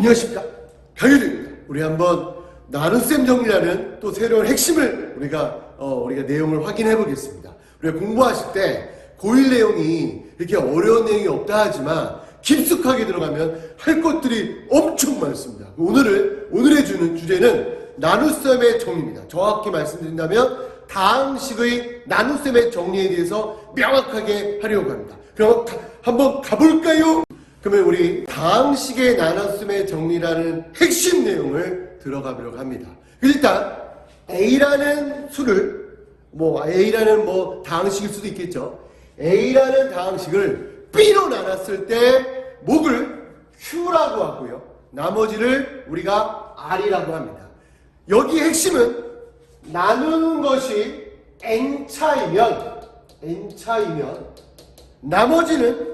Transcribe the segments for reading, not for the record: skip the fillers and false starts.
안녕하십니까, 강유리입니다. 우리 한번 나눗셈 정리라는 또 새로운 핵심을 우리가 내용을 확인해 보겠습니다. 우리가 공부하실 때 고1 내용이 이렇게 어려운 내용이 없다 하지만 깊숙하게 들어가면 할 것들이 엄청 많습니다. 오늘의 주는 주제는 나눗셈의 정리입니다. 정확히 말씀드린다면 다항식의 나눗셈의 정리에 대해서 명확하게 하려고 합니다. 그럼 한번 가볼까요? 그러면 우리 다항식의 나눗셈의 정리라는 핵심 내용을 들어가보려고 합니다. 일단 A라는 수를 A라는 다항식일 수도 있겠죠. A라는 다항식을 B로 나눴을 때 목을 Q라고 하고요. 나머지를 우리가 R이라고 합니다. 여기 핵심은 나누는 것이 N차이면 나머지는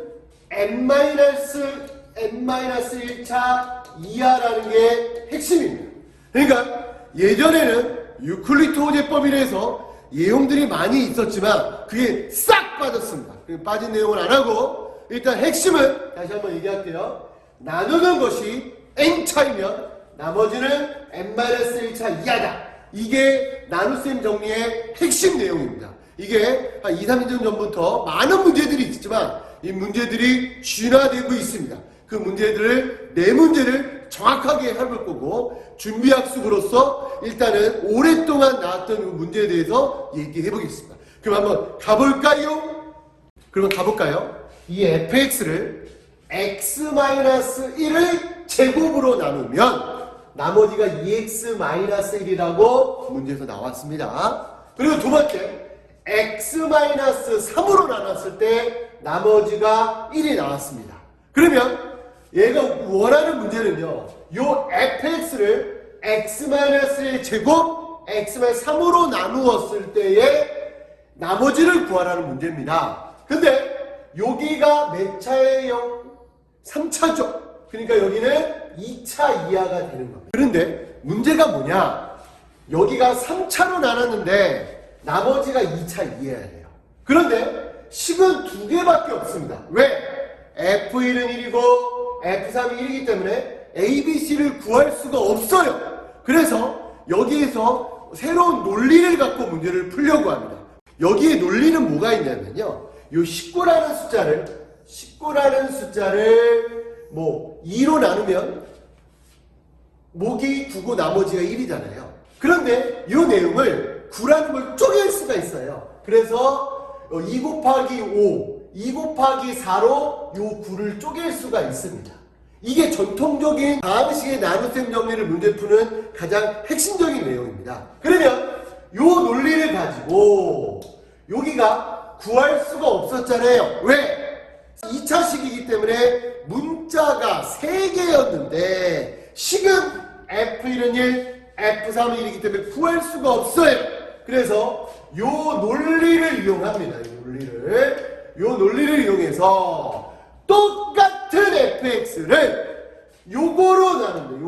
N-1차 이하라는 게 핵심입니다. 그러니까 예전에는 유클리드 호재법이라서 예용들이 많이 있었지만 그게 싹 빠졌습니다. 빠진 내용은 안 하고 일단 핵심은 다시 한번 얘기할게요. 나누는 것이 N차이면 나머지는 N-1차 이하다. 이게 나눗셈 정리의 핵심 내용입니다. 이게 한 2-3년 전부터 많은 문제들이 있지만 이 문제들이 진화되고 있습니다. 그 문제들을 4문제를 정확하게 해볼 거고 준비학습으로서 일단은 오랫동안 나왔던 문제에 대해서 얘기해 보겠습니다. 그럼 한번 가볼까요? 그러면 가볼까요? 이 fx를 x-1을 제곱으로 나누면 나머지가 2x-1이라고 문제에서 나왔습니다. 그리고 두 번째 x-3으로 나눴을 때 나머지가 1이 나왔습니다. 그러면 얘가 원하는 문제는요, 요 fx를 x-1 제곱 x-3으로 나누었을 때의 나머지를 구하라는 문제입니다. 근데 여기가 몇 차예요? 3차죠. 그러니까 여기는 2차 이하가 되는 겁니다. 그런데 문제가 뭐냐? 여기가 3차로 나눴는데 나머지가 2차 이하예요. 그런데 식은 2개밖에 없습니다. 왜? F1은 1이고 F3이 1이기 때문에 ABC를 구할 수가 없어요. 그래서 여기에서 새로운 논리를 갖고 문제를 풀려고 합니다. 여기에 논리는 뭐가 있냐면요, 요 19라는 숫자를 2로 나누면 목이 9고 나머지가 1이잖아요. 그런데 이 내용을 9라는 걸 쪼갤 수가 있어요. 그래서 2 곱하기 5, 2 곱하기 4로 요 9를 쪼갤 수가 있습니다. 이게 전통적인 다항식의 나눗셈 정리를 문제 푸는 가장 핵심적인 내용입니다. 그러면 요 논리를 가지고 여기가 구할 수가 없었잖아요. 왜? 2차식이기 때문에 문자가 3개였는데 식은 F1은 1, F3은 1이기 때문에 구할 수가 없어요. 그래서 요 논리를 이용합니다. 요 논리를 이용해서 똑같은 fx를 요거로 나눕니다.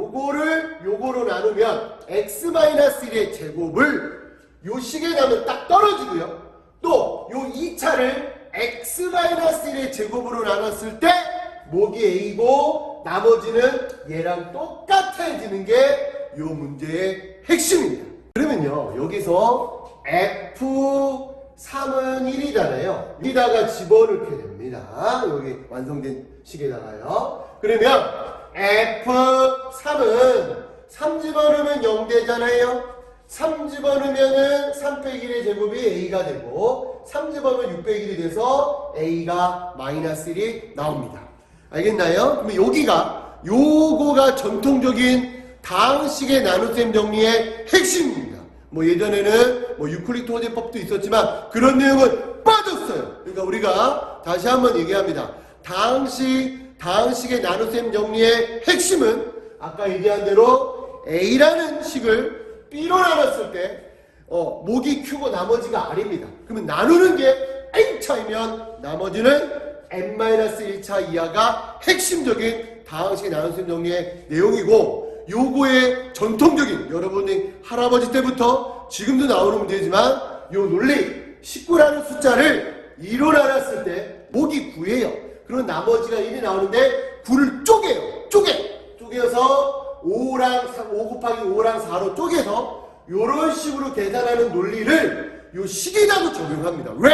요거로 나누면 x-1의 제곱을 요 식에 나면 딱 떨어지고요. 또 요 2차를 x-1의 제곱으로 나눴을 때 목이 a고 나머지는 얘랑 똑같아지는 게 요 문제의 핵심입니다. 그러면요, 여기서 F3은 1이잖아요. 여기다가 집어넣게 됩니다. 여기 완성된 식에다가요. 그러면 F3은 3 집어넣으면 0 되잖아요. 3 집어넣으면은 3 빼기 1의 제곱이 A가 되고 3 집어넣으면 6 빼기 1이 돼서 A가 마이너스 1이 나옵니다. 알겠나요? 그럼 여기가 요거가 전통적인 다항식의 나눗셈 정리의 핵심입니다. 예전에는 유클리드 호재법도 있었지만 그런 내용은 빠졌어요. 그러니까 우리가 다시 한번 얘기합니다. 다항식의 나눗셈 정리의 핵심은 아까 얘기한 대로 A라는 식을 B로 나눴을 때 목이 Q고 나머지가 R입니다. 그러면 나누는 게 N차이면 나머지는 N-1차 이하가 핵심적인 다항식의 나눗셈 정리의 내용이고, 요거의 전통적인 여러분이 할아버지 때부터 지금도 나오는 문제지만 요 논리 19라는 숫자를 2로 나눴을 때 목이 9예요. 그럼 나머지가 1이 나오는데 9를 쪼개요. 쪼개서 5 곱하기 5랑 4로 쪼개서 이런 식으로 계산하는 논리를 요 식에다도 적용합니다. 왜?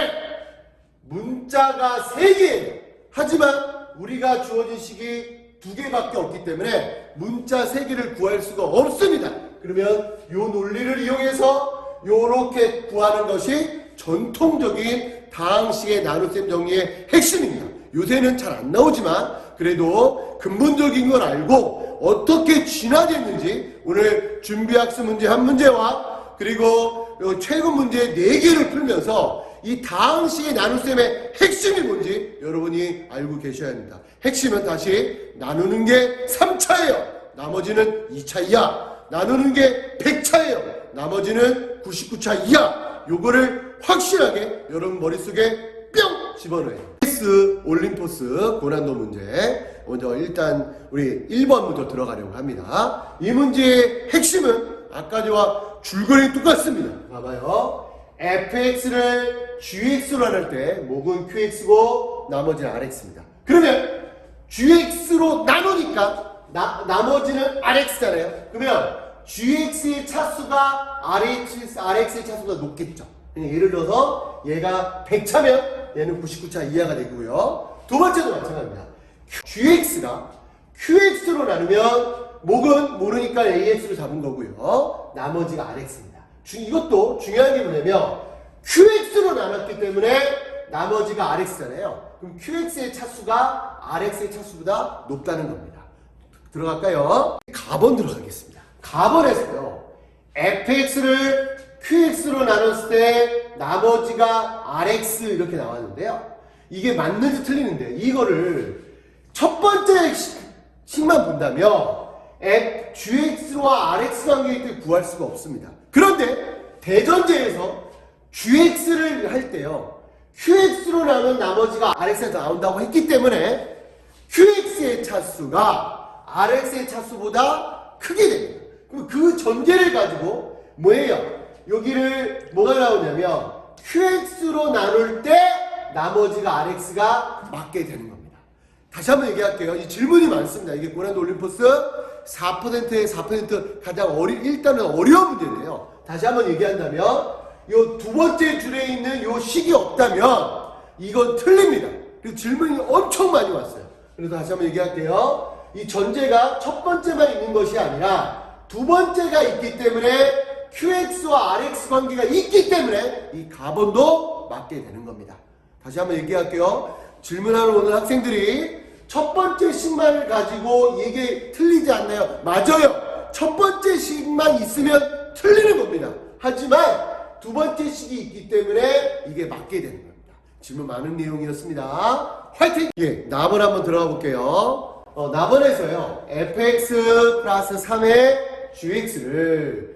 문자가 3개예요. 하지만 우리가 주어진 식이 2개밖에 없기 때문에 문자 3개를 구할 수가 없습니다. 그러면 요 논리를 이용해서 요렇게 구하는 것이 전통적인 다항식의 나눗셈 정리의 핵심입니다. 요새는 잘 안 나오지만 그래도 근본적인 걸 알고 어떻게 진화됐는지 오늘 준비학습 문제 한 문제와 그리고 최근 문제 4개를 풀면서 이 다항식의 나눗셈의 핵심이 뭔지 여러분이 알고 계셔야 합니다. 핵심은 다시 나누는 게 3차예요. 나머지는 2차 이하. 나누는 게 100차예요. 나머지는 99차 이하. 요거를 확실하게 여러분 머릿속에 뿅 집어넣어요. 올림포스 고난도 문제 먼저 일단 우리 1번부터 들어가려고 합니다. 이 문제의 핵심은 아까 저와 줄거리 똑같습니다. 봐봐요. fx를 gx로 나눌 때 목은 qx고 나머지는 rx입니다. 그러면 gx로 나누니까 나머지는 rx잖아요. 그러면 gx의 차수가 rx의 차수보다 높겠죠. 예를 들어서 얘가 100차면 얘는 99차 이하가 되고요. 두 번째도 마찬가지입니다. gx가 qx로 나누면 목은 모르니까 ax로 잡은 거고요. 나머지가 rx입니다. 이것도 중요한 게 뭐냐면 qx로 나눴기 때문에 나머지가 rx잖아요. 그럼 qx의 차수가 rx의 차수보다 높다는 겁니다. 들어갈까요? 가번 들어가겠습니다. 가번에서요. fx를 qx로 나눴을 때 나머지가 rx 이렇게 나왔는데요. 이게 맞는지 틀리는데 이거를 첫 번째 식만 본다면 gx와 rx 관계일 때 구할 수가 없습니다. 그런데 대전제에서 gx를 할 때요. qx로 나눈 나머지가 rx에서 나온다고 했기 때문에 qx의 차수가 rx의 차수보다 크게 됩니다. 그럼 그 전제를 가지고 뭐예요? 여기를 뭐가 나오냐면 qx로 나눌 때 나머지가 rx가 맞게 되는 겁니다. 다시 한번 얘기할게요. 이 질문이 많습니다. 이게 고난도 올림포스 4%에 4% 가장 일단은 어려운 문제인데요. 다시 한번 얘기한다면 요 두 번째 줄에 있는 요 식이 없다면 이건 틀립니다. 그리고 질문이 엄청 많이 왔어요. 그래서 다시 한번 얘기할게요. 이 전제가 첫 번째만 있는 것이 아니라 두 번째가 있기 때문에 qx와 rx 관계가 있기 때문에 이 가번도 맞게 되는 겁니다. 다시 한번 얘기할게요. 질문하는 오늘 학생들이 첫 번째 식만을 가지고 이게 틀리지 않나요? 맞아요. 첫 번째 식만 있으면 틀리는 겁니다. 하지만 두 번째 식이 있기 때문에 이게 맞게 되는 겁니다. 질문 많은 내용이었습니다. 화이팅! 예, 나번 한번 들어가 볼게요. 나번에서요. fx 플러스 3의 gx를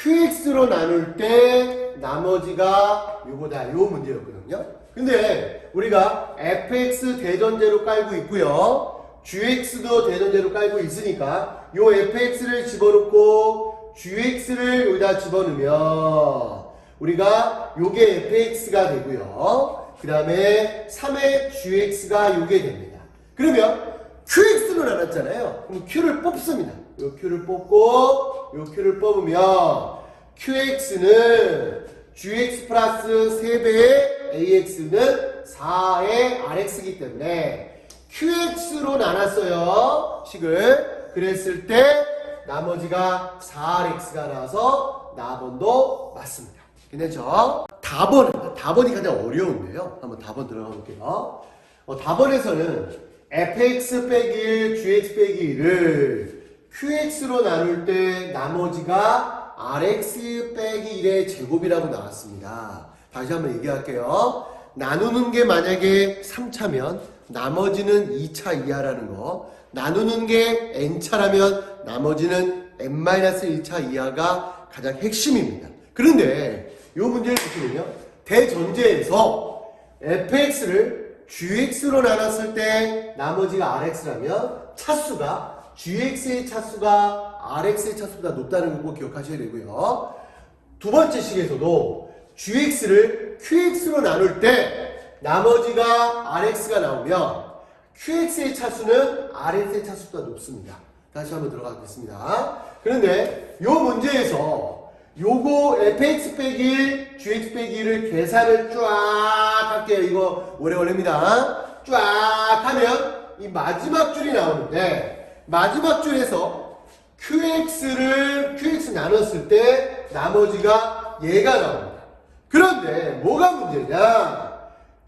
qx로 나눌 때 나머지가 요거다. 요 문제였거든요. 근데 우리가 fx 대전제로 깔고 있고요. gx도 대전제로 깔고 있으니까 요 fx를 집어넣고 gx를 여기다 집어넣으면 우리가 요게 fx가 되고요. 그 다음에 3의 gx가 요게 됩니다. 그러면 qx로 나눴잖아요. 그럼 q를 뽑습니다. 요 q를 뽑고 요 q를 뽑으면 qx는 gx 플러스 3배의 ax는 4의 rx이기 때문에 qx로 나눴어요. 식을. 그랬을 때 나머지가 4rx가 나와서 나번도 맞습니다. 괜찮죠? 다번이 가장 어려운데요. 한번 다번 들어가 볼게요. 다번에서는 fx 빼기 1, gx 빼기 1을 qx로 나눌 때 나머지가 rx 빼기 1의 제곱이라고 나왔습니다. 다시 한번 얘기할게요. 나누는 게 만약에 3차면 나머지는 2차 이하라는 거. 나누는 게 n차라면 나머지는 n-1차 이하가 가장 핵심입니다. 그런데 이 문제를 보시면요. 대전제에서 fx를 gx로 나눴을 때 나머지가 rx라면 차수가 gx의 차수가 rx의 차수보다 높다는 거 꼭 기억하셔야 되고요. 두 번째 식에서도 gx를 qx로 나눌 때 나머지가 rx가 나오면 qx의 차수는 rx의 차수보다 높습니다. 다시 한번 들어가겠습니다. 그런데 요 문제에서 요거 fx 빼기 1, gx 빼기 1을 계산을 쫙 할게요. 이거 오래걸립니다. 쫙 하면 이 마지막 줄이 나오는데 마지막 줄에서 qx 나눴을 때 나머지가 얘가 나옵니다. 그런데 뭐가 문제냐?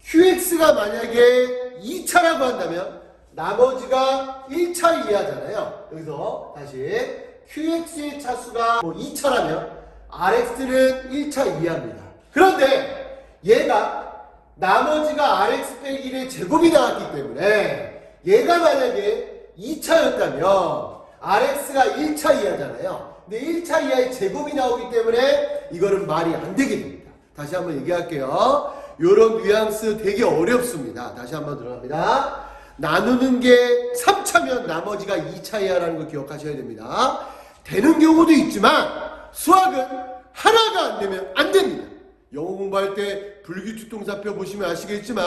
qx가 만약에 2차라고 한다면 나머지가 1차 이하잖아요. 여기서 다시 qx의 차수가 2차라면 rx는 1차 이하입니다. 그런데 얘가 나머지가 rx 빼기 1의 제곱이 나왔기 때문에 얘가 만약에 2차였다면 rx가 1차 이하잖아요. 근데 1차 이하의 제곱이 나오기 때문에 이거는 말이 안 되게 됩니다. 다시 한번 얘기할게요. 요런 뉘앙스 되게 어렵습니다. 다시 한번 들어갑니다. 나누는 게 3차면 나머지가 2차 이하라는 거 기억하셔야 됩니다. 되는 경우도 있지만 수학은 하나가 안 되면 안 됩니다. 영어 공부할 때 불규칙동사표 보시면 아시겠지만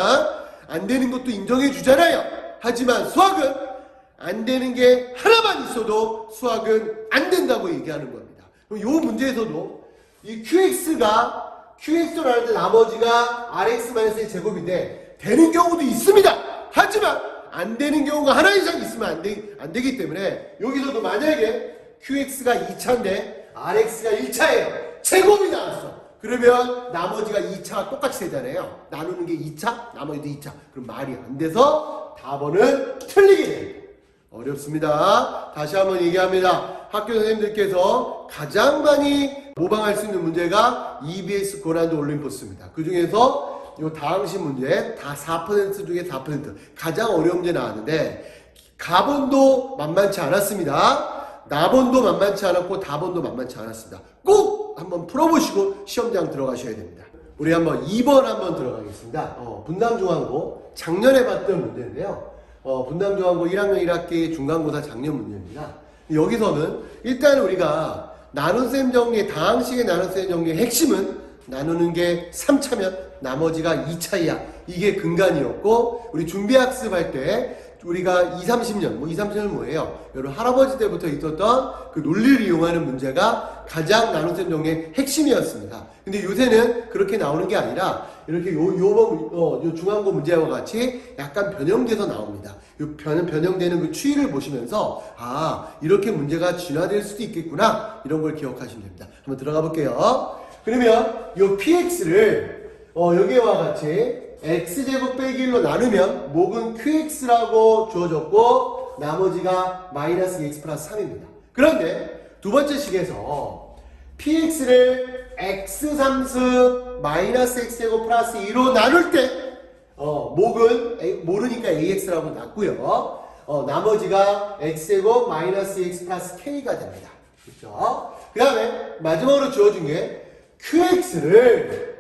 안 되는 것도 인정해 주잖아요. 하지만 수학은 안 되는 게 하나만 있어도 수학은 안 된다고 얘기하는 겁니다. 그럼 이 문제에서도 이 qx로 하는데 나머지가 rx-의 제곱인데 되는 경우도 있습니다. 하지만 안 되는 경우가 하나 이상 있으면 안 되기 때문에 여기서도 만약에 qx가 2차인데 rx가 1차예요. 제곱이 나왔어. 그러면 나머지가 2차가 똑같이 되잖아요. 나누는 게 2차, 나머지도 2차. 그럼 말이 안 돼서 답은 틀리게 됩니다. 어렵습니다. 다시 한번 얘기합니다. 학교 선생님들께서 가장 많이 모방할 수 있는 문제가 EBS 고난도 올림포스입니다. 그 중에서 이 다항식 문제 다 4% 중에 4% 가장 어려운 문제 나왔는데 가본도 만만치 않았습니다. 나본도 만만치 않았고 다본도 만만치 않았습니다. 꼭 한번 풀어보시고 시험장 들어가셔야 됩니다. 우리 한번 2번 한번 들어가겠습니다. 분당중앙고 작년에 봤던 문제인데요. 분당중앙고 1학년 1학기 중간고사 작년 문제입니다. 여기서는 일단 우리가 나눗셈 정리, 다항식의 나눗셈 정리의 핵심은 나누는 게 3차면 나머지가 2차 이하. 이게 근간이었고 우리 준비학습할 때 우리가 20, 30년, 20, 30년 뭐예요? 여러분 할아버지 때부터 있었던 그 논리를 이용하는 문제가 가장 나눗셈 정리의 핵심이었습니다. 근데 요새는 그렇게 나오는 게 아니라 이렇게 요 중앙고 문제와 같이 약간 변형돼서 나옵니다. 요 변형되는 그 추이를 보시면서 이렇게 문제가 진화될 수도 있겠구나 이런 걸 기억하시면 됩니다. 한번 들어가 볼게요. 그러면 요 px를 여기와 같이 x제곱 빼기 1로 나누면 목은 qx라고 주어졌고 나머지가 마이너스 x 플러스 3입니다. 그런데 두 번째 식에서 px를 x삼승 마이너스 x제곱 플러스 2로 나눌 때 목은 모르니까 ax라고 놨고요. 나머지가 x제곱 마이너스 x 플러스 k가 됩니다. 그렇죠? 그 다음에 마지막으로 주어진 게 qx를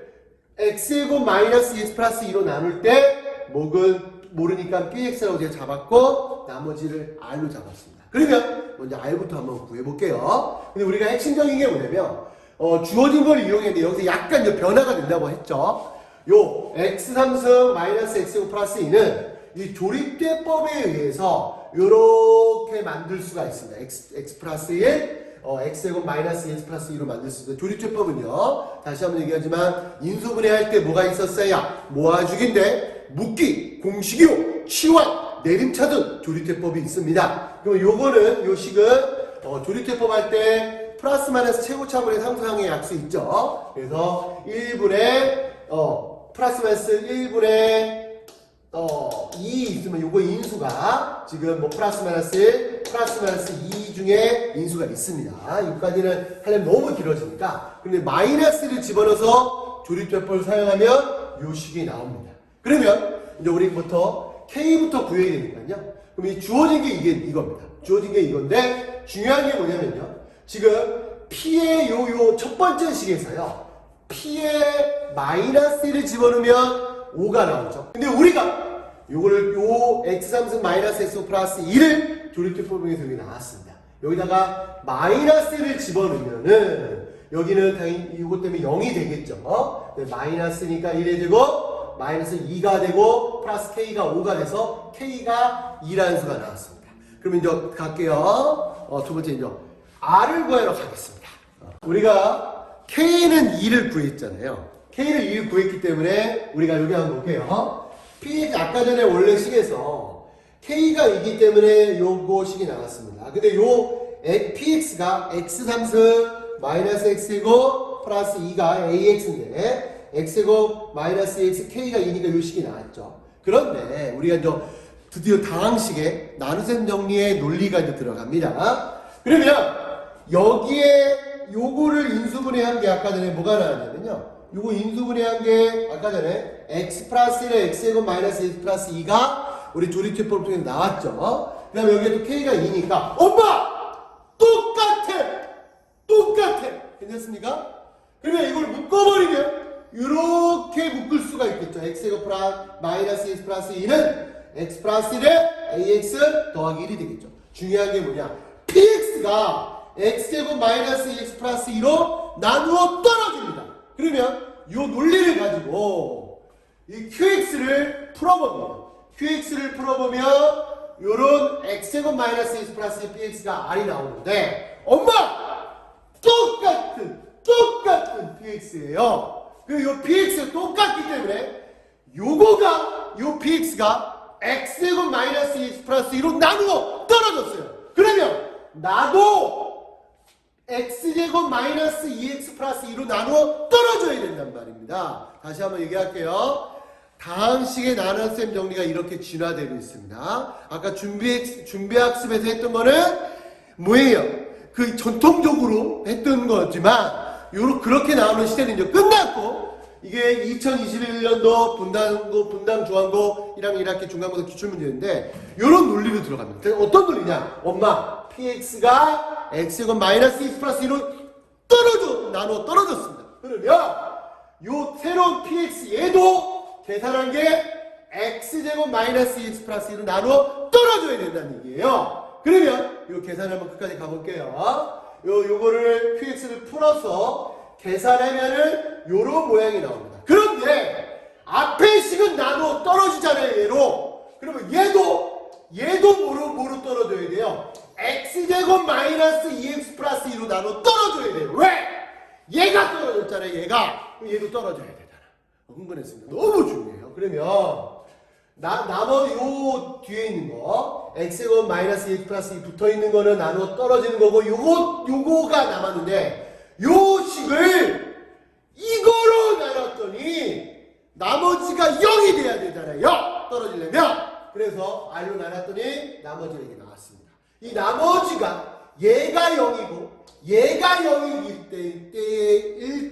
x제곱 마이너스 x 플러스 2로 나눌 때 목은 모르니까 px라고 제가 잡았고 나머지를 r로 잡았습니다. 그러면 먼저 r부터 한번 구해볼게요. 근데 우리가 핵심적인 게 뭐냐면 주어진 걸 이용했는데 여기서 약간 변화가 된다고 했죠. 요 x3승 마이너스 x제곱 플러스 2는 이 조립대법에 의해서 요렇게 만들 수가 있습니다. x 플러스 1 x제곱 마이너스 x 플러스 2로 만들 수 있습니다. 조립제법은요. 다시 한번 얘기하지만 인수분해할 때 뭐가 있었어요? 모아주기인데 묶기, 공식이요, 치환, 내림차등 조립제법이 있습니다. 그럼 요거는 요 식은 조립제법 할 때 플러스 마이너스 최고차분의 상수항의 약수 있죠. 그래서 1분의 플러스 마이너스 1분의 2 있으면 요거 인수가 지금 뭐 플러스 마이너스 1, 플러스 마이너스 2 중에 인수가 있습니다. 여기까지는 하려면 너무 길어지니까. 근데 마이너스를 집어넣어서 조립제법을 사용하면 요 식이 나옵니다. 그러면 이제 우리부터 K부터 구해야 되니까요. 그럼 이 주어진 게 이겁니다. 주어진 게 이건데 중요한 게 뭐냐면요. 지금 P의 요 첫 번째 식에서요. P의 마이너스를 집어넣으면 5가 나오죠. 근데 우리가 요거를 요 x3승 마이너스 x 플러스 2를 조립제법에서 여기 나왔습니다. 여기다가 마이너스를 집어넣으면은 여기는 당연히 이것 때문에 0이 되겠죠. 마이너스니까 1이 되고 마이너스 2가 되고 플러스 k가 5가 돼서 k가 2라는 수가 나왔습니다. 그럼 그럼 이제 갈게요. 두 번째 이제 R을 구하러 가겠습니다. 우리가 K는 2를 구했잖아요. K를 2를 구했기 때문에 우리가 여기 한번 볼게요. PX 아까 전에 원래 식에서 K가 2기 때문에 요거 식이 나왔습니다. 근데 요 PX가 X3승 마이너스 X제곱 플러스 2가 AX인데 X제곱 마이너스 X K가 2니까 요 식이 나왔죠. 그런데 우리가 이제 드디어 다항식에 나눗셈 정리의 논리가 이제 들어갑니다. 그러면 여기에 요거를 인수분해한 게 아까 전에 뭐가 나왔냐면요. 요거 인수분해한 게 아까 전에 x 플러스 1에 x제곱 마이너스 x 플러스 2가 우리 조립제법 통해서 나왔죠. 그 다음에 여기에 또 k가 2니까 엄마! 똑같아! 괜찮습니까? 그러면 이걸 묶어버리면 이렇게 묶을 수가 있겠죠. x제곱 플러스 마이너스 x 플러스 2는 x 플러스 1에 ax 더하기 1이 되겠죠. 중요한 게 뭐냐? px가 x제곱 마이너스 x 플러스 2로 나누어 떨어집니다. 그러면 이 논리를 가지고 이 qx를 풀어봅니다. qx를 풀어보면 요런 x제곱 마이너스 x 플러스 px가 r이 나오는데 엄마! 똑같은 px예요. 그리고 요 px가 똑같기 때문에 요 px가 x제곱 마이너스 x 플러스 2로 나누어 떨어졌어요. 그러면 나도 x제곱 마이너스 2x 플러스 2로 나누어 떨어져야 된단 말입니다. 다시 한번 얘기할게요. 다항식의 나눗셈 정리가 이렇게 진화되고 있습니다. 아까 준비학습에서 했던 거는 뭐예요? 그 전통적으로 했던 거지만 그렇게 나오는 시대는 이제 끝났고 이게 2021년도 분당 중앙고 1학년 1학기 중간고사 기출문제인데 이런 논리로 들어갑니다. 어떤 논리냐? 엄마 px가 x제곱 마이너스 x 플러스 2로 나누어 떨어졌습니다. 그러면 요 새로운 px 얘도 계산한 게 x제곱 마이너스 x 플러스 2로 나누어 떨어져야 된다는 얘기예요. 그러면 요 계산 한번 끝까지 가볼게요. 요거를 qx를 풀어서 계산하면은 요런 모양이 나옵니다. 그런데 앞에 식은 나누어 떨어지잖아요. 얘로. 그러면 얘도 뭐로 떨어져야 돼요? x제곱 마이너스 2x 플러스 2로 나누어 떨어져야 돼요. 왜? 얘가 떨어졌잖아요. 얘도 떨어져야 되잖아. 흥분했습니다. 너무 중요해요. 그러면 나머지 요 뒤에 있는 거 x제곱 마이너스 2x 플러스 2 붙어있는 거는 나누어 떨어지는 거고 요거가 남았는데 요 식을 이거로 나눴더니 나머지가 0이 돼야 되잖아요. 떨어지려면. 그래서 R로 나눴더니 나머지가 이게 나왔습니다. 이 나머지가 얘가 0이고 얘가 0일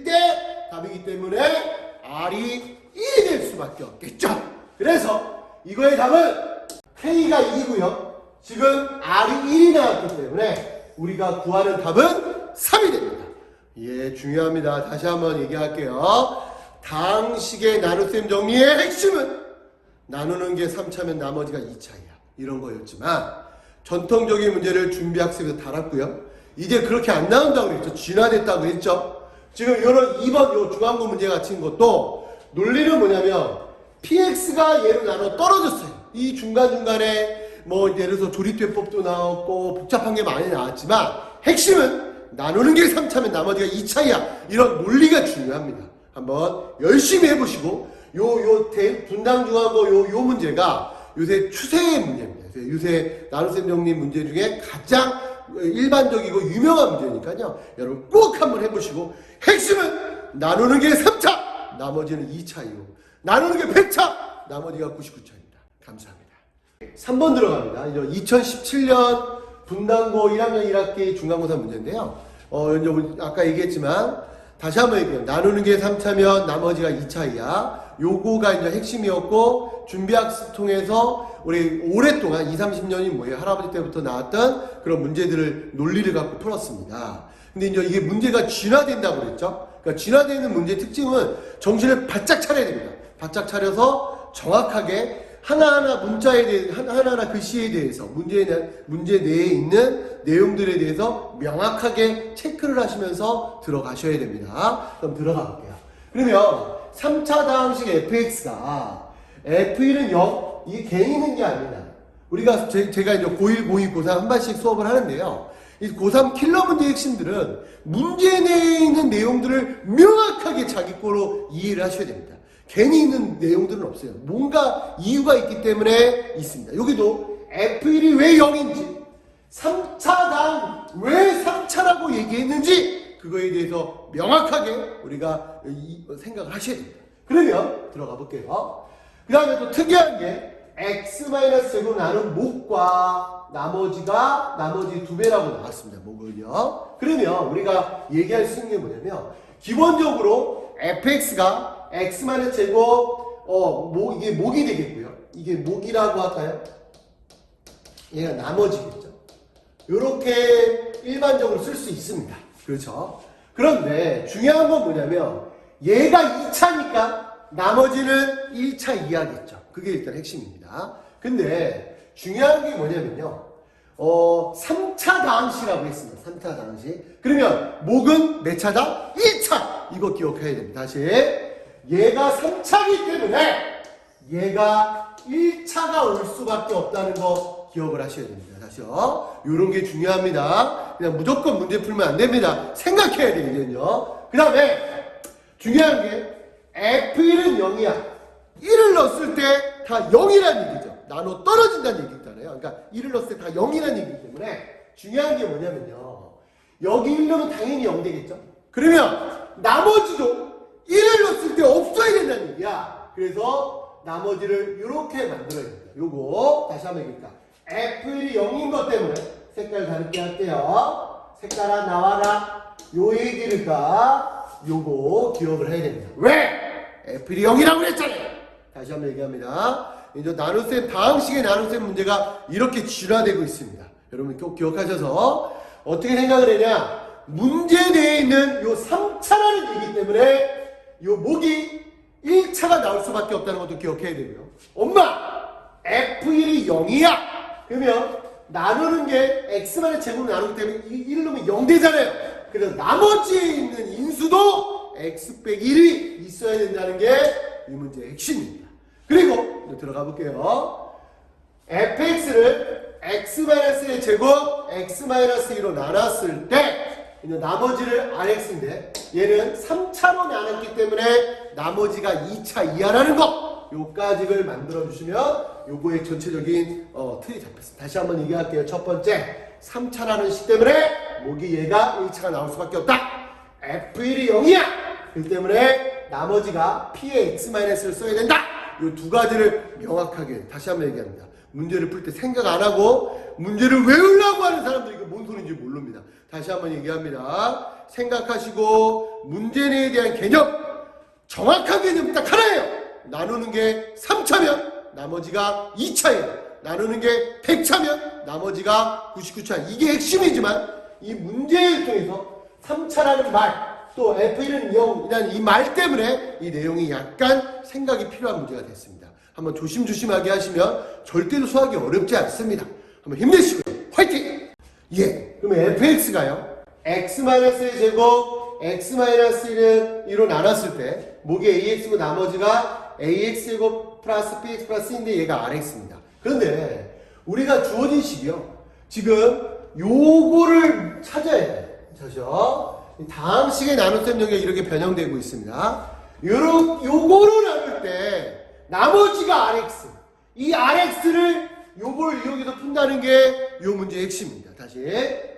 때 답이기 때문에 R이 1이 될 수밖에 없겠죠. 그래서 이거의 답은 K가 2고요. 지금 R이 1이 나왔기 때문에 우리가 구하는 답은 3이 됩니다. 예, 중요합니다. 다시 한번 얘기할게요. 다항식의 나눗셈 정리의 핵심은 나누는 게 3차면 나머지가 2차이야. 이런 거였지만 전통적인 문제를 준비학습에서 달았고요. 이제 그렇게 안 나온다고 그랬죠. 진화됐다고 했죠. 지금 이런 2번 요 중앙고 문제 같은 것도 논리는 뭐냐면 px가 얘로 나눠 떨어졌어요. 이 중간중간에 뭐 예를 들어서 조립대법도 나왔고 복잡한 게 많이 나왔지만 핵심은 나누는 게 3차면 나머지가 2차이야. 이런 논리가 중요합니다. 한번 열심히 해보시고 분당 중앙고 요 문제가 요새 추세의 문제입니다. 요새 나눗셈 정리 문제 중에 가장 일반적이고 유명한 문제니까요. 여러분 꼭 한번 해보시고 핵심은 나누는 게 3차 나머지는 2차이고 나누는 게 100차 나머지가 99차입니다. 감사합니다. 3번 들어갑니다. 2017년 분당고 1학년 1학기 중간고사 문제인데요. 이제 아까 얘기했지만 다시 한번 얘기해요. 나누는 게 3차면 나머지가 2차이야. 요거가 이제 핵심이었고 준비학습 통해서 우리 오랫동안 20-30년이 뭐예요? 할아버지 때부터 나왔던 그런 문제들을 논리를 갖고 풀었습니다. 근데 이제 이게 문제가 진화된다고 그랬죠? 그러니까 진화되는 문제의 특징은 정신을 바짝 차려야 됩니다. 바짝 차려서 정확하게 하나하나 문자에 대해 하나하나 글씨에 대해서 문제 내에 있는 내용들에 대해서 명확하게 체크를 하시면서 들어가셔야 됩니다. 그럼 들어가 볼게요. 그러면 3차 다항식 fx가 f1은 0 이게 개인은 게 아니라 우리가 제가 이제 고1, 고2, 고3 한 반씩 수업을 하는데요. 이 고3 킬러 문제의 핵심들은 문제 내에 있는 내용들을 명확하게 자기 거로 이해를 하셔야 됩니다. 괜히 있는 내용들은 없어요. 뭔가 이유가 있기 때문에 있습니다. 여기도 F1이 왜 0인지, 3차당 왜 3차라고 얘기했는지 그거에 대해서 명확하게 우리가 생각을 하셔야 됩니다. 그러면 들어가 볼게요. 그 다음에 또 특이한 게 x-제곱 나눈 목과 나머지 2배라고 나왔습니다. 목은요. 그러면 우리가 얘기할 수 있는 게 뭐냐면 기본적으로 fx가 x-제곱 이게 목이 되겠고요. 이게 목이라고 할까요? 얘가 나머지겠죠. 이렇게 일반적으로 쓸 수 있습니다. 그렇죠? 그런데 중요한 건 뭐냐면 얘가 2차니까 나머지는 1차 이하겠죠. 그게 일단 핵심입니다. 근데 중요한 게 뭐냐면요. 3차 다항식이라고 했습니다. 3차 다항식. 그러면 목은 몇 차다? 1차! 이거 기억해야 됩니다. 다시. 얘가 3차이기 때문에 얘가 1차가 올 수밖에 없다는 거 기억을 하셔야 됩니다. 다시요. 요런 게 중요합니다. 그냥 무조건 문제 풀면 안 됩니다. 생각해야 되거든요. 그 다음에 중요한 게 F1은 0이야. 1을 넣었을 때 다 0이라는 얘기죠. 나눠 떨어진다는 얘기 있잖아요. 그러니까 1을 넣었을 때 다 0이라는 얘기이기 때문에 중요한 게 뭐냐면요. 여기 1 넣으면 당연히 0 되겠죠. 그러면 나머지도 1을 넣었을 때 없어야 된다는 얘기야. 그래서 나머지를 이렇게 만들어야 됩니다. 요거 다시 한번 얘기할까. F1이 0인 것 때문에 색깔 다르게 할게요. 색깔 하나 나와라. 요 얘기를까. 요거 기억을 해야 됩니다. 왜? F1이 0이라고 그랬잖아요. 다시 한번 얘기합니다. 이제 나눗셈, 다항식의 나눗셈 문제가 이렇게 진화되고 있습니다. 여러분 꼭 기억하셔서 어떻게 생각을 하냐. 문제 내에 있는 요 3차라는 얘기 때문에 요 목이 1차가 나올 수밖에 없다는 것도 기억해야 되고요. 엄마! F1이 0이야! 그러면 나누는 게 X만의 제곱을 나누기 때문에 1을 넣으면 0 되잖아요. 그래서 나머지에 있는 인수도 X 빼기 1이 있어야 된다는 게 이 문제의 핵심입니다. 그리고 들어가 볼게요. fx를 x-의 제곱 x-2로 나눴을 때 나머지를 rx인데 얘는 3차로 나눴기 때문에 나머지가 2차 이하라는 거 요까지를 만들어 주시면 요거의 전체적인 틀이 잡혔습니다. 다시 한번 얘기할게요. 첫 번째 3차라는 식 때문에 목이 얘가 1차가 나올 수밖에 없다. f1이 0이야. 그렇기 때문에 나머지가 p의 x-를 써야 된다. 이 두 가지를 명확하게 다시 한번 얘기합니다. 문제를 풀 때 생각 안 하고 문제를 외우려고 하는 사람들이 이게 뭔 소리인지 모릅니다. 다시 한번 얘기합니다. 생각하시고 문제 내에 대한 개념 정확한 개념 딱 하나예요. 나누는 게 3차면 나머지가 2차예요. 나누는 게 100차면 나머지가 99차. 이게 핵심이지만 이 문제를 통해서 3차라는 말 또 F1은 0이라는 이 말 때문에 이 내용이 약간 생각이 필요한 문제가 됐습니다. 한번 조심조심하게 하시면 절대로 수학이 어렵지 않습니다. 한번 힘내시고요. 화이팅! 예. 그러면 fx가요. x-의 제곱 x-1은 2로 나눴을 때 목이 ax고 나머지가 ax제곱 플러스 bx 플러스 c인데 얘가 rx입니다. 그런데 우리가 주어진 식이요. 지금 요거를 찾아야 돼요. 자죠. 다항식의 나눗셈 연결이 이렇게 변형되고 있습니다. 요거를 나눌 때 나머지가 RX. 이 RX를 요걸 이용해서 푼다는 게 요 문제의 핵심입니다. 다시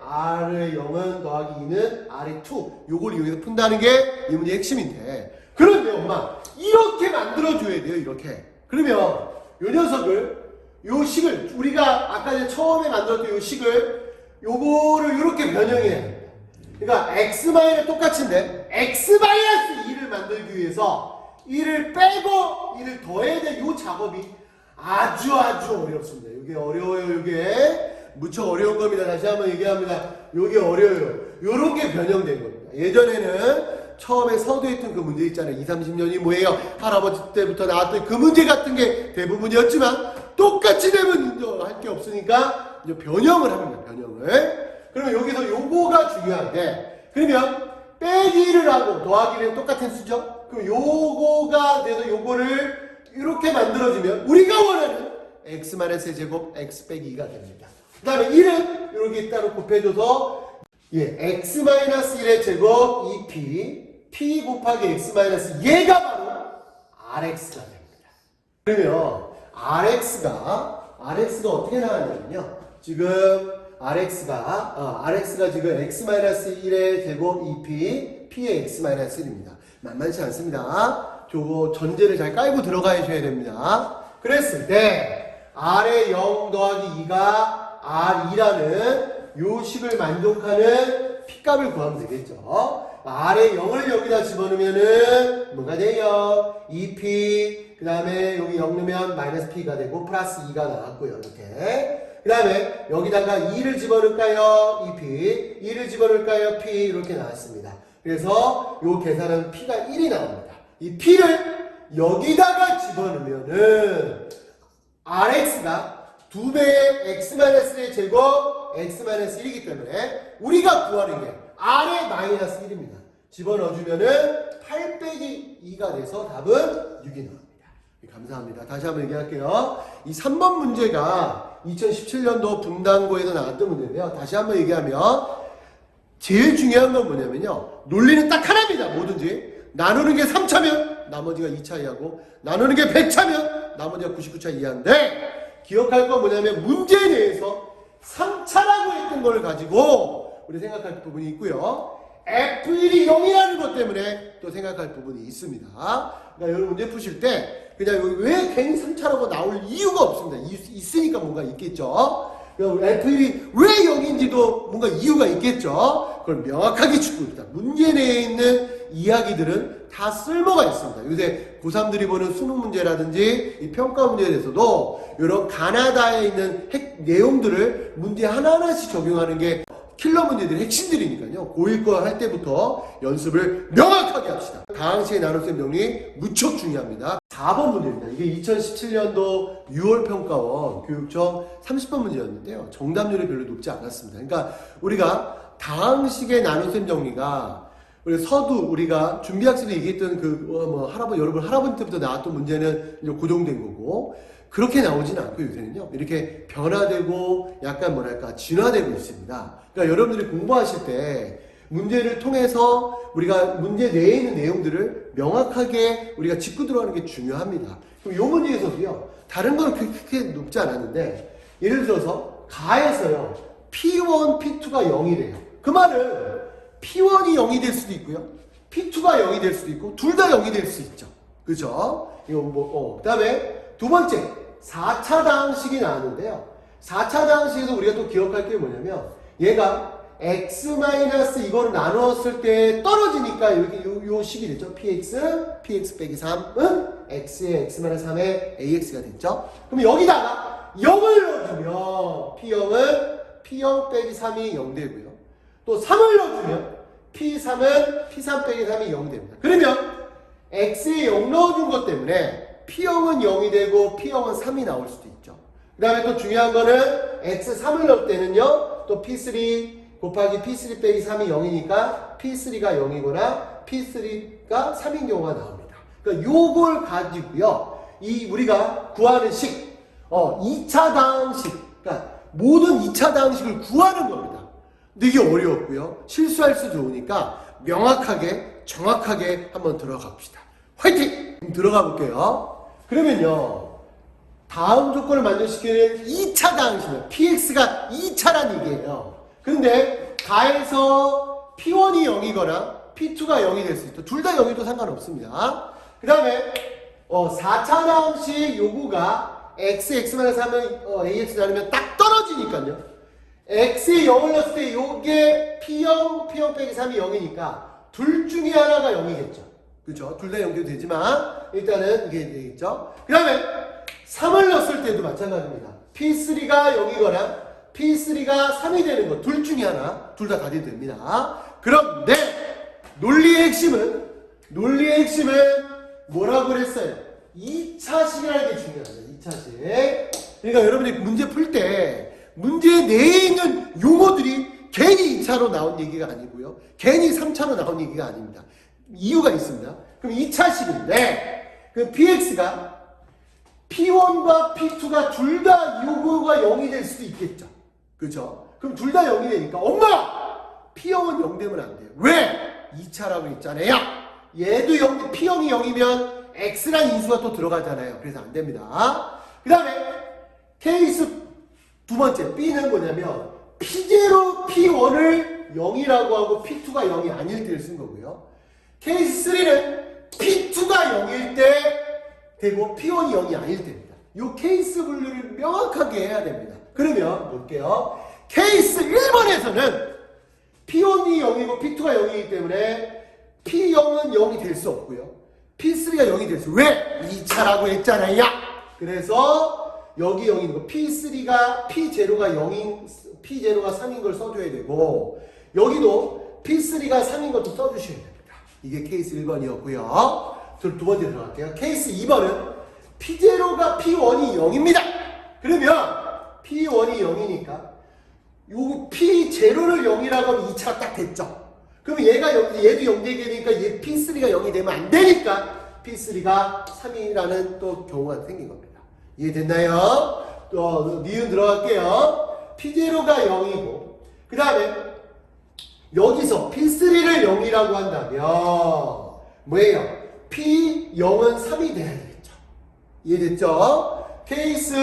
R의 0은 더하기 2는 R의 2. 요걸 이용해서 푼다는 게 이 문제의 핵심인데 그런데 엄마 이렇게 만들어줘야 돼요. 이렇게. 그러면 요 녀석을 요 식을 우리가 아까 전에 처음에 만들었던 요 식을 요거를 이렇게 변형해야 돼요. 그러니까 x-는 똑같은데 x-2를 만들기 위해서 1을 빼고 1을 더해야 될 이 작업이 아주 어렵습니다. 이게 어려워요. 이게 무척 어려운 겁니다. 다시 한번 얘기합니다. 이게 어려워요. 요런 게 변형된 겁니다. 예전에는 처음에 서두에 있던 그 문제 있잖아요. 20, 30년이 뭐예요? 할아버지 때부터 나왔던 그 문제 같은 게 대부분이었지만 똑같이 되면 할 게 없으니까 이제 변형을 합니다. 변형을. 그러면 여기서 요거가 중요한데 그러면 빼기를 하고 더하기는 똑같은 수죠? 그럼 요거가 돼서 요거를 이렇게 만들어주면 우리가 원하는 x-의 제곱 x 빼기 2가 됩니다. 그 다음에 1은 이렇게 따로 곱해줘서 x-1의 제곱 2p p 곱하기 x- 얘가 바로 rx가 됩니다. 그러면 rx가 어떻게 나왔냐면요. 지금 rx가 지금 x-1의 제곱 2p p의 x-1입니다. 만만치 않습니다. 저거 전제를 잘 깔고 들어가셔야 됩니다. 그랬을 때 r의 0 더하기 2가 r2라는 요 식을 만족하는 p값을 구하면 되겠죠. r의 0을 여기다 집어넣으면은 뭐가 돼요? 2p 그 다음에 여기 0 넣으면 마이너스 p가 되고 플러스 2가 나왔고요. 이렇게 그 다음에 여기다가 2를 집어넣을까요? 2p 2를 집어넣을까요? p 이렇게 나왔습니다. 그래서 요 계산은 p가 1이 나옵니다. 이 p를 여기다가 집어넣으면은 rx가 2배의 x-의 제곱 x-1이기 때문에 우리가 구하는 게 r의 마이너스 1입니다. 집어넣어주면은 8 빼기 2가 돼서 답은 6이 나옵니다. 감사합니다. 다시 한번 얘기할게요. 이 3번 문제가 2017년도 분당고에서 나왔던 문제인데요. 다시 한번 얘기하면 제일 중요한 건 뭐냐면요. 논리는 딱 하나입니다. 뭐든지. 나누는 게 3차면 나머지가 2차 이하고 나누는 게 100차면 나머지가 99차 이하인데 기억할 건 뭐냐면 문제에 대해서 3차라고 했던 걸 가지고 우리 생각할 부분이 있고요. F1이 0이라는 것 때문에 또 생각할 부분이 있습니다. 그러니까 여러분 문제 푸실 때 그냥 여기 왜 괜히 3차라고 나올 이유가 없습니다. 있으니까 뭔가 있겠죠. F1이 왜 0인지도 뭔가 이유가 있겠죠. 그걸 명확하게 짚고 있다. 문제 내에 있는 이야기들은 다 쓸모가 있습니다. 요새 고3들이 보는 수능 문제라든지 이 평가 문제에 대해서도 이런 가나다에 있는 내용들을 문제 하나하나씩 적용하는 게 킬러 문제들의 핵심들이니까요. 고1 거 할 때부터 연습을 명확하게 합시다. 다항식의 나눗셈 정리 무척 중요합니다. 4번 문제입니다. 이게 2017년도 6월 평가원 교육청 30번 문제였는데요. 정답률이 별로 높지 않았습니다. 그러니까 우리가 다항식의 나눗셈 정리가 우리 서두 우리가 준비학습에 얘기했던 여러분 할아버지 때부터 나왔던 문제는 고정된 거고 그렇게 나오지는 않고 요새는요 이렇게 변화되고 약간 뭐랄까 진화되고 있습니다. 그러니까 여러분들이 공부하실 때 문제를 통해서 우리가 문제 내에 있는 내용들을 명확하게 우리가 짚고 들어가는 게 중요합니다. 그럼 이 문제에서도요 다른 건 그렇게 높지 않았는데 예를 들어서 가에서요 P1, P2가 0이래요. 그 말은 P1이 0이 될 수도 있고요. P2가 0이 될 수도 있고 둘 다 0이 될 수 있죠. 그죠? 이거 그 다음에 두 번째 4차 다항식이 나왔는데요. 4차 다항식에서 우리가 또 기억할 게 뭐냐면 얘가 x 이거를 나누었을 때 떨어지니까 이렇게 요 식이 됐죠. px 빼기 3은 x의 x-3의 ax가 됐죠. 그럼 여기다가 0을 넣어주면 p0 빼기 3이 0 되고요. 또 3을 넣어주면 p3은 p3 빼기 3이 0 됩니다. 그러면 x에 0 넣어준 것 때문에 P0은 0이 되고 P0은 3이 나올 수도 있죠. 그 다음에 또 중요한 거는 X3을 넣을 때는요. 또 P3 곱하기 P3 빼기 3이 0이니까 P3가 0이거나 P3가 3인 경우가 나옵니다. 그러니까 요걸 가지고요. 우리가 구하는 식 2차 다항식 그러니까 모든 2차 다항식을 구하는 겁니다. 근데 이게 어려웠고요. 실수할 수 좋으니까 명확하게 정확하게 한번 들어가 봅시다. 화이팅! 들어가 볼게요. 그러면요 다음 조건을 만족시키는 2차 다항식은 px가 2차란 얘기예요. 근데 가에서 p1이 0이거나 p2가 0이 될 수 있죠. 둘 다 0이도 상관없습니다. 그 다음에 4차 다항식 요구가 x-3은 ax 나누면 딱 떨어지니까요. x에 0을 넣었을 때 요게 p0 빼기 3이 0이니까 둘 중에 하나가 0이겠죠. 그렇죠? 둘 다 연결 되지만 일단은 이게 되겠죠. 그 다음에 3을 넣었을 때도 마찬가지입니다. P3가 0이거나 P3가 3이 되는 것 둘 중에 하나 둘 다 가져도 됩니다. 그런데 논리의 핵심은 뭐라고 그랬어요? 2차식이라는 게 중요합니다. 2차식. 그러니까 여러분이 문제 풀 때 문제 내에 있는 용어들이 괜히 2차로 나온 얘기가 아니고요. 괜히 3차로 나온 얘기가 아닙니다. 이유가 있습니다. 그럼 2차식인데 그 px가 P1과 P2가 둘 다 요거가 0이 될 수도 있겠죠. 그렇죠? 그럼 둘 다 0이 되니까 엄마! P0은 0 되면 안 돼요. 왜? 2차라고 했잖아요. 얘도 0, P0이 0이면 X란 인수가 또 들어가잖아요. 그래서 안 됩니다. 그 다음에 케이스 두 번째 B는 뭐냐면 P0, P1을 0이라고 하고 P2가 0이 아닐 때를 쓴 거고요. 케이스 3는 P2가 0일 때 되고 P1이 0이 아닐 때입니다. 이 케이스 분류를 명확하게 해야 됩니다. 그러면 볼게요. 케이스 1번에서는 P1이 0이고 P2가 0이기 때문에 P0은 0이 될 수 없고요. P3가 0이 될 수. 왜? 2차라고 했잖아요. 그래서 여기 0인 거 P3가 P0가 0인 P0가 3인 걸 써줘야 되고 여기도 P3가 3인 것도 써주셔야 됩니다. 이게 케이스 1번이었고요. 두 번째 들어갈게요. 케이스 2번은 P0가 P1이 0입니다. 그러면 P1이 0이니까 요 P0를 0이라고 하면 2차 딱 됐죠. 그럼 얘가 0, 얘도 0 되게 되니까 얘 P3가 0이 되면 안 되니까 P3가 3이라는 또 경우가 생긴 겁니다. 이해됐나요? 또 니은 들어갈게요. P0가 0이고 그 다음에 여기서 P3를 0이라고 한다면 뭐예요? P0은 3이 돼야 되겠죠. 이해됐죠? 케이스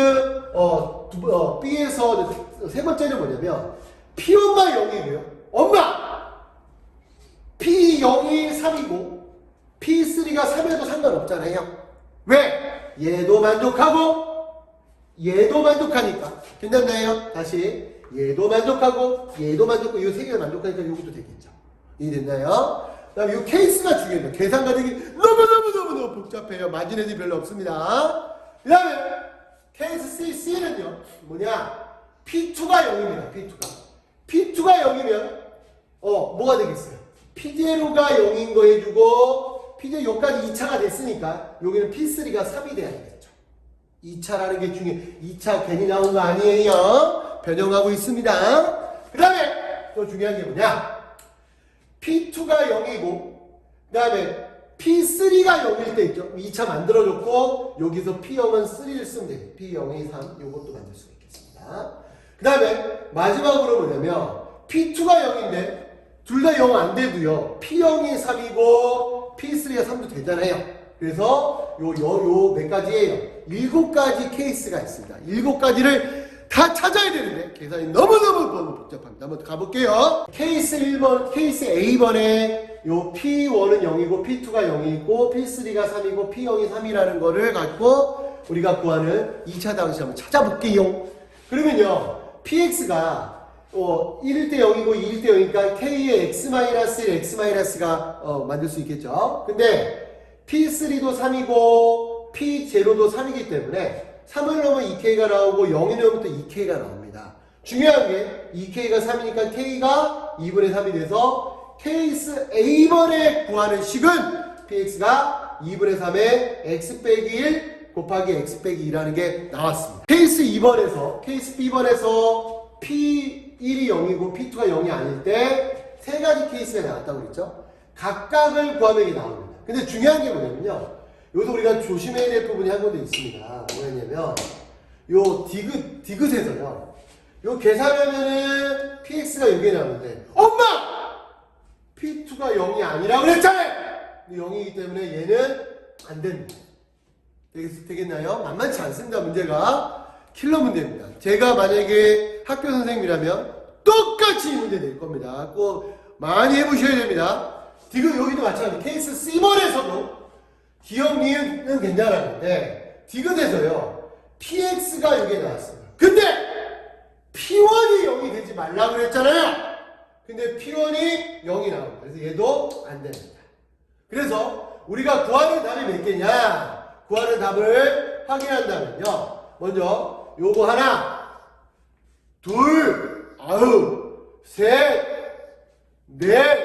B에서 세 번째는 뭐냐면 P1가 0이고요. 엄마! P0이 3이고 P3가 3에도 상관없잖아요. 왜? 얘도 만족하고 얘도 만족하니까. 괜찮나요? 다시 얘도 만족하고 얘도 만족하고 이 세 개가 만족하니까 이것도 되겠죠. 이해됐나요? 그 다음에 이 케이스가 중요합니다. 계산 과정이 너무 복잡해요. 마지노선이 별로 없습니다. 그 다음에 케이스 C는요. 뭐냐? P2가 0입니다. P2가 0이면 뭐가 되겠어요? P0가 0인 거 해주고 P0 여기까지 2차가 됐으니까 여기는 P3가 3이 돼야 되겠죠. 2차라는 게 중요해요. 2차 괜히 나온 거 아니에요. 변형하고 있습니다. 그 다음에 또 중요한 게 뭐냐? P2가 0이고 그 다음에 P3가 0일 때 있죠. 2차 만들어줬고 여기서 P0은 3를 쓰면 돼요. P0이 3 이것도 만들 수가 있겠습니다. 그 다음에 마지막으로 뭐냐면 P2가 0인데 둘 다 0 안 돼도요. P0이 3이고 P3가 3도 되잖아요. 그래서 요 몇 가지예요? 7가지 케이스가 있습니다. 7가지를 다 찾아야 되는데 계산이 너무너무 복잡합니다. 한번 가볼게요. 케이스 1번, 케이스 A번에 요 P1은 0이고 P2가 0이고 P3가 3이고 P0이 3이라는 거를 갖고 우리가 구하는 2차 방식 한번 찾아볼게요. 그러면요. PX가 1일 때 0이고 2일 때 0이니까 K의 X-1, X-가 만들 수 있겠죠. 근데 P3도 3이고 P0도 3이기 때문에 3을 넣으면 2K가 나오고 0이 넣으면 또 2K가 나옵니다. 중요한 게 2K가 3이니까 K가 2분의 3이 돼서 케이스 A번에 구하는 식은 PX가 2분의 3에 X 빼기 1 곱하기 X 빼기 2라는 게 나왔습니다. 케이스 2번에서 케이스 B번에서 P1이 0이고 P2가 0이 아닐 때 세 가지 케이스가 나왔다고 그랬죠. 각각을 구하면 이게 나옵니다. 근데 중요한 게 뭐냐면요. 여기서 우리가 조심해야 될 부분이 한 군데 있습니다. 뭐냐면 요 디귿에서요. 요 계산하면은 PX가 여기에 나오는데 엄마! P2가 0이 아니라고 그랬잖아요. 0이기 때문에 얘는 안 됩니다. 되겠나요? 만만치 않습니다. 문제가 킬러 문제입니다. 제가 만약에 학교 선생님이라면 똑같이 이 문제 낼 겁니다. 꼭 많이 해보셔야 됩니다. 디귿 여기도 마찬가지. 케이스 C번에서도 기억 니은은 괜찮았는데 디귿에서요. PX가 여기에 나왔습니다. 근데 P1이 0이 되지 말라고 그랬잖아요. 근데 P1이 0이 나옵니다. 그래서 얘도 안 됩니다. 그래서 우리가 구하는 답이 몇 개냐? 구하는 답을 확인한다면요. 먼저 요거 하나, 둘, 셋, 넷,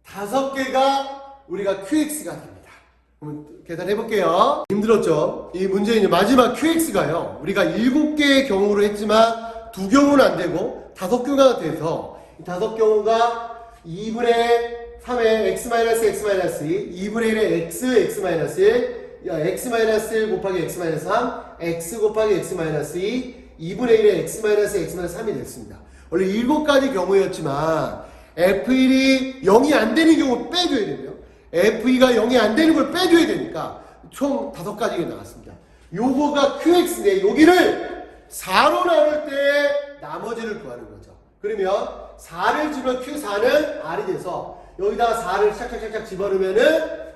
5개가 우리가 QX가 됩니다. 그럼 계산해 볼게요. 힘들었죠? 이 문제는 마지막 QX가요. 우리가 7개의 경우로 했지만 2경우는 안 되고 5경우가 돼서 이 5경우가 2분의 3의 X-X-2, 2분의 1의 X, X-1, x-1 곱하기 x-3, x 곱하기 x-2, 2분의 1의 x-3이 됐습니다. 원래 7가지 경우였지만 f1이 0이 안 되는 경우 빼줘야 되고요. f2가 0이 안 되는 걸 빼줘야 되니까 총 5가지가 나왔습니다. 요거가 qx인데 여기를 4로 나눌 때 나머지를 구하는 거죠. 그러면 4를 주면 q4는 r이 돼서 여기다가 4를 샥샥샥 집어넣으면은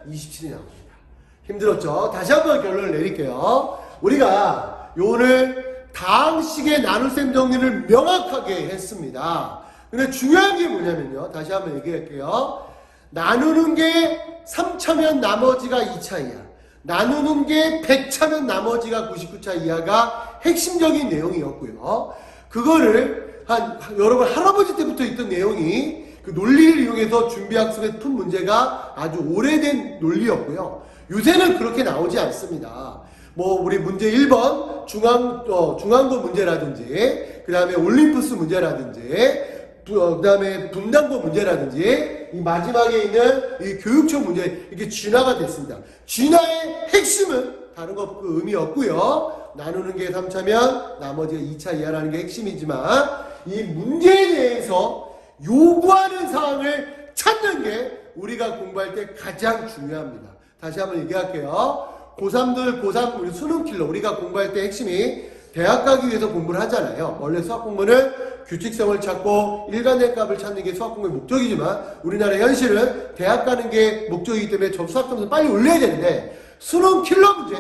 27이 나옵니다. 힘들었죠? 다시 한번 결론을 내릴게요. 우리가 오늘 다항식의 나눗셈 정리를 명확하게 했습니다. 근데 중요한 게 뭐냐면요. 다시 한번 얘기할게요. 나누는 게 3차면 나머지가 2차 이하. 나누는 게 100차면 나머지가 99차 이하가 핵심적인 내용이었고요. 그거를 여러분 할아버지 때부터 있던 내용이 그 논리를 이용해서 준비학습에 푼 문제가 아주 오래된 논리였고요. 요새는 그렇게 나오지 않습니다. 뭐 우리 문제 1번 중앙고 문제라든지 그 다음에 올림푸스 문제라든지 그 다음에 분당고 문제라든지 이 마지막에 있는 이 교육청 문제 이렇게 진화가 됐습니다. 진화의 핵심은 다른 거 그 의미였고요. 나누는 게 3차면 나머지가 2차 이하라는 게 핵심이지만 이 문제에 대해서 요구하는 사항을 찾는 게 우리가 공부할 때 가장 중요합니다. 다시 한번 얘기할게요. 고3들, 고3 우리 수능 킬러 우리가 공부할 때 핵심이 대학 가기 위해서 공부를 하잖아요. 원래 수학 공부는 규칙성을 찾고 일관된 값을 찾는 게 수학 공부의 목적이지만 우리나라 현실은 대학 가는 게 목적이기 때문에 수학 점수 빨리 올려야 되는데 수능 킬러 문제,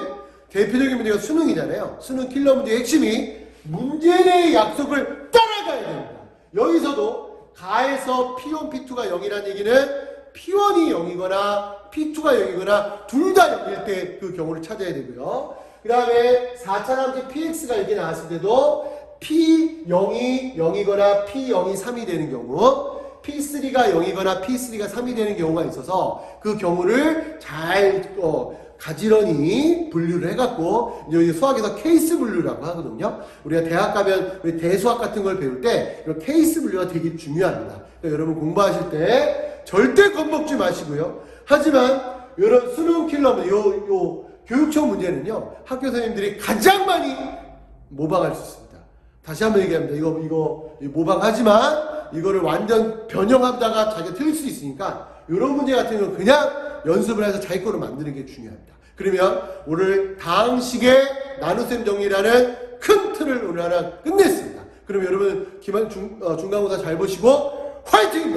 대표적인 문제가 수능이잖아요. 수능 킬러 문제의 핵심이 문제 내의 약속을 따라가야 됩니다. 여기서도 가에서 P1, P2가 0이라는 얘기는 P1이 0이거나 P2가 0이거나 둘 다 0일 때 그 경우를 찾아야 되고요. 그 다음에 4차 함수 PX가 이렇게 나왔을 때도 P0이 0이거나 P0이 3이 되는 경우 P3가 0이거나 P3가 3이 되는 경우가 있어서 그 경우를 잘 가지런히 분류를 해갖고 여기 수학에서 케이스 분류라고 하거든요. 우리가 대학 가면 우리 대수학 같은 걸 배울 때 이런 케이스 분류가 되게 중요합니다. 그러니까 여러분 공부하실 때 절대 겁먹지 마시고요. 하지만 이런 수능 킬러 요 교육청 문제는요. 학교 선생님들이 가장 많이 모방할 수 있습니다. 다시 한번 얘기합니다. 이거 모방하지만 이거를 완전 변형하다가 자기가 틀릴 수 있으니까 이런 문제 같은 경우는 그냥 연습을 해서 자기 거로 만드는 게 중요합니다. 그러면 오늘 다항식의 나눗셈 정리라는 큰 틀을 오늘 하나 끝냈습니다. 그럼 여러분 중간고사 잘 보시고 화이팅입니다.